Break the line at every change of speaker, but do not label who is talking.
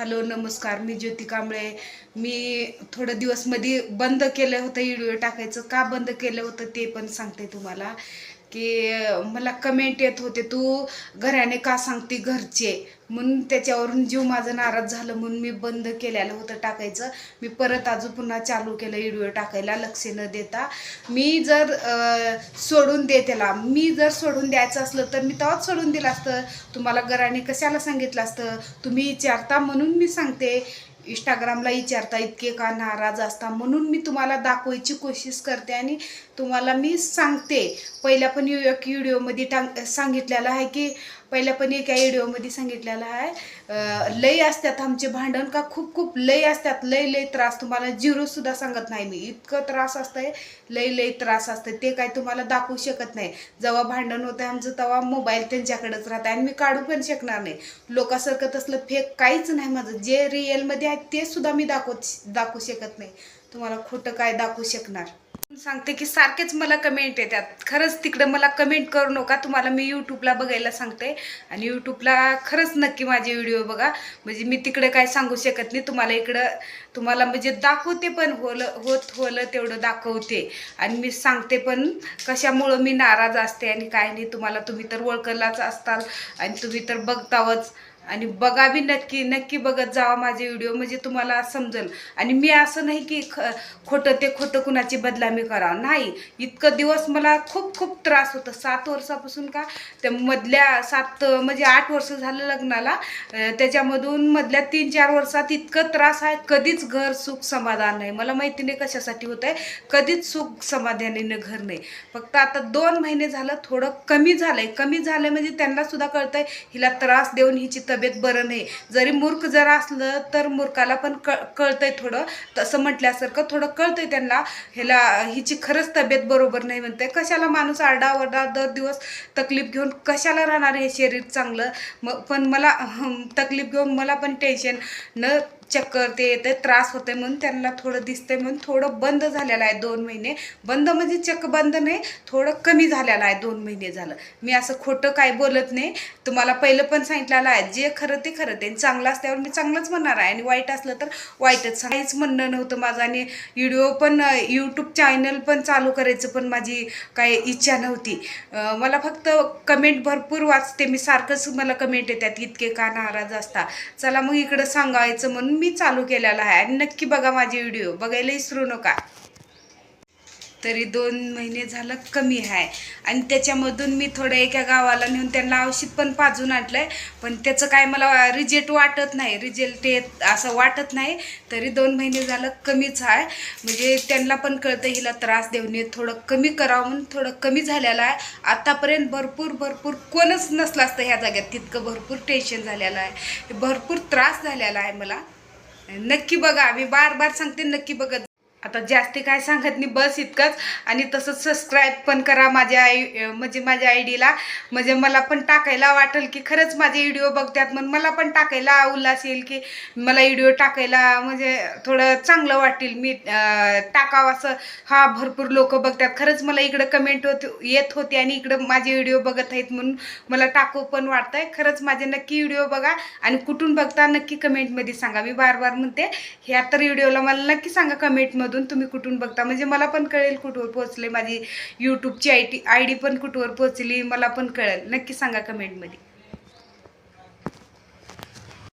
Hello नमस्कार, मी ज्योती कांबळे. मी थोडं दिवस मध्ये बंद केलं होतं व्हिडिओ टाकायचं. का बंद केलं होतं ते पण सांगते तुम्हाला. की मला कमेंट येत होते, तू घराने का सांगते घरचे, म्हणून त्याच्यावरून जीव माझा नाराज झालं, म्हणून मी बंद केलेलं होतं टाकायचं. मी परत अजून पुन्हा चालू केलं व्हिडिओ टाकायला लक्ष न देता. मी जर सोडून दे त्याला, मी जर सोडून द्यायचं असलं तर मी तेव्हाच सोडून दिलं असतं. तुम्हाला घराने कशाला सांगितलं असतं? तुम्ही विचारता म्हणून मी सांगते. इंस्टाग्रामला विचारता इतके का नाराज असता, म्हणून मी तुम्हाला दाखवायची कोशिश करते आणि तुम्हाला मी सांगते. पहिल्या पण एक व्हिडिओमध्ये सांगितलेलं आहे की पहिल्या पण एका व्हिडिओमध्ये सांगितलेलं आहे, लय असतात आमचे भांडण का खूप खूप लय असतात. लय त्रास, तुम्हाला झिरोसुद्धा सांगत नाही मी. इतकं त्रास असतंय, लय त्रास असतं. ते काय तुम्हाला दाखवू शकत नाही. जेव्हा भांडण होतं आमचं तेव्हा मोबाईल त्यांच्याकडेच राहतं आणि मी काढू पण शकणार नाही. लोकांसारखं तसलं फेक काहीच नाही माझं. जे रिअलमध्ये आहे ते सुद्धा मी दाखवू शकत नाही. तुम्हाला खोटं काय दाखवू शकणार. सांगते की सारखेच मला कमेंट येतात. खरंच तिकडं मला कमेंट करू नका. तुम्हाला मी यूट्यूबला बघायला सांगते आणि यूट्यूबला खरंच नक्की माझे व्हिडिओ बघा. म्हणजे मी तिकडे काय सांगू शकत नाही. तुम्हाला म्हणजे दाखवते पण होलं तेवढं दाखवते आणि मी सांगते पण कशामुळं मी नाराज असते आणि काय नाही. तुम्ही तर ओळखलाच असताल आणि तुम्ही तर बघतावच. आणि बघा बी नक्की बघत जावा माझे व्हिडिओ, म्हणजे तुम्हाला समजेल. आणि मी असं नाही की खोटं कुणाची बदनामी करा, नाही. इतकं दिवस मला खूप त्रास होता. 7 वर्षापासून का त्या मधल्या 7 म्हणजे 8 वर्ष झालं लग्नाला. त्याच्यामधून मधल्या 3-4 वर्षात इतकं त्रास आहे. कधीच घर सुख समाधान नाही. मला माहिती नाही कशासाठी होत आहे. कधीच सुख समाधानीनं घर नाही. फक्त आता 2 महिने झालं थोडं कमी झालंय म्हणजे त्यांना सुद्धा कळतंय हिला त्रास देऊन हिची तब्येत बरं नाही. जरी मूर्ख जरा असलं तर मूर्खाला पण कळतंय थोडं. तसं म्हटल्यासारखं थोडं कळतंय त्यांना, हिची खरंच तब्येत बरोबर नाही म्हणते. कशाला माणूस आरडाओरडा दर दिवस तकलीफ घेऊन कशाला राहणार हे शरीर चांगलं. पण मला तकलीफ घेऊन मला पण टेन्शन न चक्कर ते येते, त्रास होते, म्हणून त्यांना थोडं दिसतंय म्हणून थोडं बंद झालेलं आहे. 2 महिने बंद म्हणजे चक्क बंद नाही, थोडं कमी झालेलं आहे. 2 महिने झालं. मी असं खोटं काय बोलत नाही. तुम्हाला पहिलं पण सांगितलेलं आहे, जे खरं ते चांगलं असल्यावर मी चांगलंच म्हणणार आहे आणि वाईट असलं तर वाईटच. काहीच म्हणणं नव्हतं माझं. आणि व्हिडिओ पण यूट्यूब चॅनल पण चालू करायचं पण माझी काही इच्छा नव्हती. मला फक्त कमेंट भरपूर वाचते मी, सारखंच मला कमेंट येतात इतके का नाराज असता. चला मग इकडं सांगायचं म्हणून मी चालू केलेलं आहे. आणि नक्की बघा माझे व्हिडिओ, बघायला विसरू नका. तरी 2 महिने झालं कमी आहे आणि त्याच्यामधून मी थोडं एका गावाला नेऊन त्यांना औषध पण पाजून आणलंय. पण त्याचं काय मला रिझल्ट वाटत नाही, रिझल्ट येत असं वाटत नाही. तरी 2 महिने झालं कमीच आहे. म्हणजे त्यांना पण कळतं हिला त्रास देऊन थोडं कमी करावं म्हणून थोडं कमी झालेलं आहे. आतापर्यंत भरपूर कोणच नसलं असतं ह्या जाग्यात. तितकं भरपूर टेन्शन झालेलं आहे, भरपूर त्रास झालेला आहे मला. नक्की बघा, मी बार सांगते नक्की बघत. आता जास्ती काय सांगत नाही, बस इतकंच. आणि तसंच सबस्क्राईब पण करा माझ्या माझ्या आयडीला. म्हणजे मला पण टाकायला वाटेल की खरंच माझे व्हिडिओ बघतात, म्हणून मला पण टाकायला उल्हास येईल की मला व्हिडिओ टाकायला म्हणजे थोडं चांगलं वाटेल. मी टाकावं असं. हा, भरपूर लोक बघतात. खरंच मला इकडं कमेंट येत होती आणि इकडं माझे व्हिडिओ बघत आहेत म्हणून मला टाकू पण वाटतंय. खरंच माझे नक्की व्हिडिओ बघा आणि कुठून बघता नक्की कमेंटमध्ये सांगा. मी बार म्हणते, ह्या तर व्हिडिओला मला नक्की सांगा कमेंटमधून तुम्ही कुठून बघता, म्हणजे मला पण कळेल कुठवर पोहोचले. माझी यूट्यूबची आयडी पण कुठवर पोहोचली मला पण कळेल. नक्की सांगा कमेंटमध्ये.